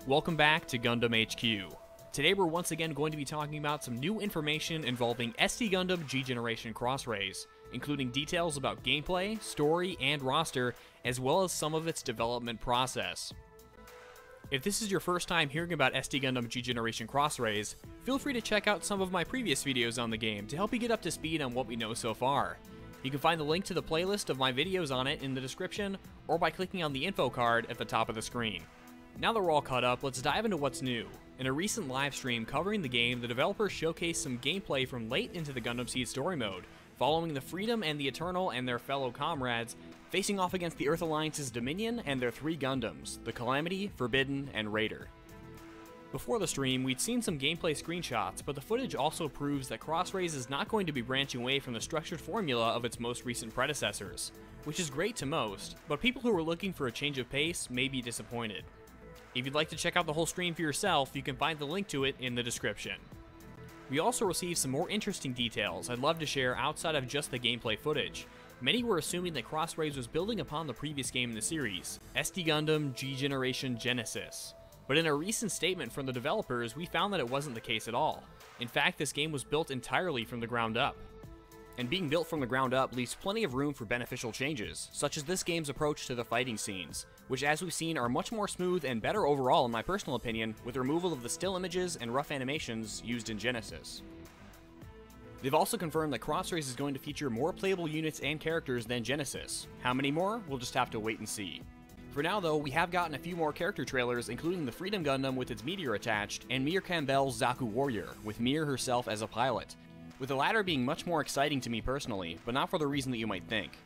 Welcome back to Gundam HQ. Today we're once again going to be talking about some new information involving SD Gundam G Generation Crossrays, including details about gameplay, story, and roster, as well as some of its development process. If this is your first time hearing about SD Gundam G Generation Crossrays, feel free to check out some of my previous videos on the game to help you get up to speed on what we know so far. You can find the link to the playlist of my videos on it in the description, or by clicking on the info card at the top of the screen. Now that we're all caught up, let's dive into what's new. In a recent live stream covering the game, the developers showcased some gameplay from late into the Gundam Seed story mode, following the Freedom and the Eternal and their fellow comrades, facing off against the Earth Alliance's Dominion and their three Gundams, the Calamity, Forbidden, and Raider. Before the stream, we'd seen some gameplay screenshots, but the footage also proves that Crossrays is not going to be branching away from the structured formula of its most recent predecessors, which is great to most, but people who are looking for a change of pace may be disappointed. If you'd like to check out the whole stream for yourself, you can find the link to it in the description. We also received some more interesting details I'd love to share outside of just the gameplay footage. Many were assuming that Crossrays was building upon the previous game in the series, SD Gundam G Generation Genesis. But in a recent statement from the developers, we found that it wasn't the case at all. In fact, this game was built entirely from the ground up. And being built from the ground up leaves plenty of room for beneficial changes, such as this game's approach to the fighting scenes, which as we've seen are much more smooth and better overall in my personal opinion, with removal of the still images and rough animations used in Genesis. They've also confirmed that Crossrays is going to feature more playable units and characters than Genesis. How many more? We'll just have to wait and see. For now though, we have gotten a few more character trailers, including the Freedom Gundam with its meteor attached, and Mir Campbell's Zaku Warrior, with Mir herself as a pilot, with the latter being much more exciting to me personally, but not for the reason that you might think.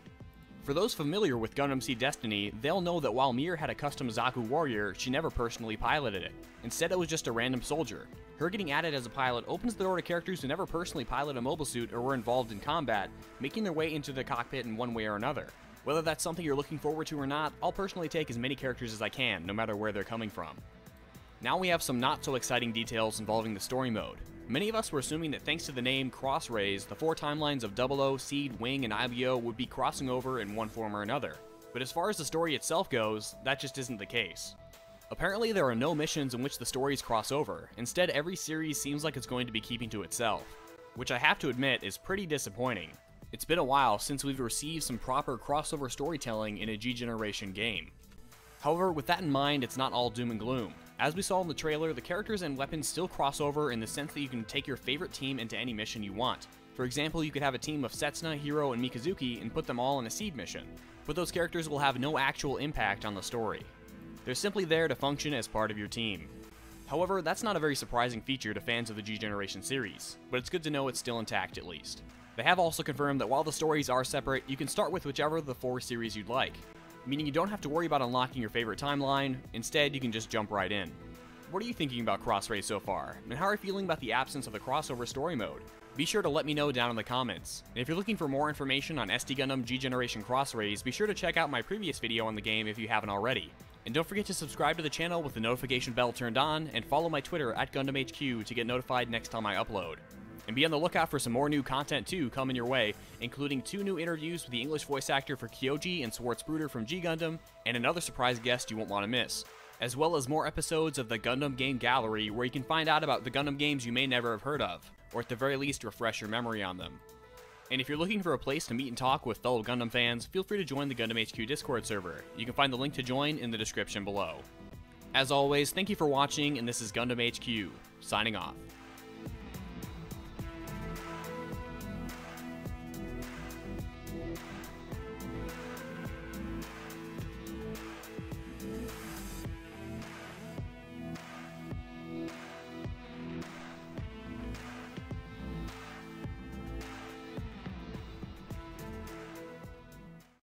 For those familiar with Gundam Seed Destiny, they'll know that while Mir had a custom Zaku Warrior, she never personally piloted it. Instead, it was just a random soldier. Her getting added as a pilot opens the door to characters who never personally pilot a mobile suit or were involved in combat, making their way into the cockpit in one way or another. Whether that's something you're looking forward to or not, I'll personally take as many characters as I can, no matter where they're coming from. Now we have some not so exciting details involving the story mode. Many of us were assuming that thanks to the name Crossrays, the four timelines of 00, Seed, Wing, and IBO would be crossing over in one form or another. But as far as the story itself goes, that just isn't the case. Apparently there are no missions in which the stories cross over. Instead, every series seems like it's going to be keeping to itself, which I have to admit is pretty disappointing. It's been a while since we've received some proper crossover storytelling in a G Generation game. However, with that in mind, it's not all doom and gloom. As we saw in the trailer, the characters and weapons still cross over in the sense that you can take your favorite team into any mission you want. For example, you could have a team of Setsuna, Hiro, and Mikazuki and put them all in a Seed mission, but those characters will have no actual impact on the story. They're simply there to function as part of your team. However, that's not a very surprising feature to fans of the G Generation series, but it's good to know it's still intact at least. They have also confirmed that while the stories are separate, you can start with whichever of the four series you'd like, meaning you don't have to worry about unlocking your favorite timeline. Instead, you can just jump right in. What are you thinking about Crossrays so far, and how are you feeling about the absence of the crossover story mode? Be sure to let me know down in the comments. And if you're looking for more information on SD Gundam G Generation Crossrays, be sure to check out my previous video on the game if you haven't already. And don't forget to subscribe to the channel with the notification bell turned on, and follow my Twitter at GundamHQ to get notified next time I upload. And be on the lookout for some more new content too coming your way, including 2 new interviews with the English voice actor for Kyoji and Swartzbruder from G Gundam, and another surprise guest you won't want to miss, as well as more episodes of the Gundam Game Gallery where you can find out about the Gundam games you may never have heard of, or at the very least refresh your memory on them. And if you're looking for a place to meet and talk with fellow Gundam fans, feel free to join the Gundam HQ Discord server. You can find the link to join in the description below. As always, thank you for watching, and this is Gundam HQ, signing off.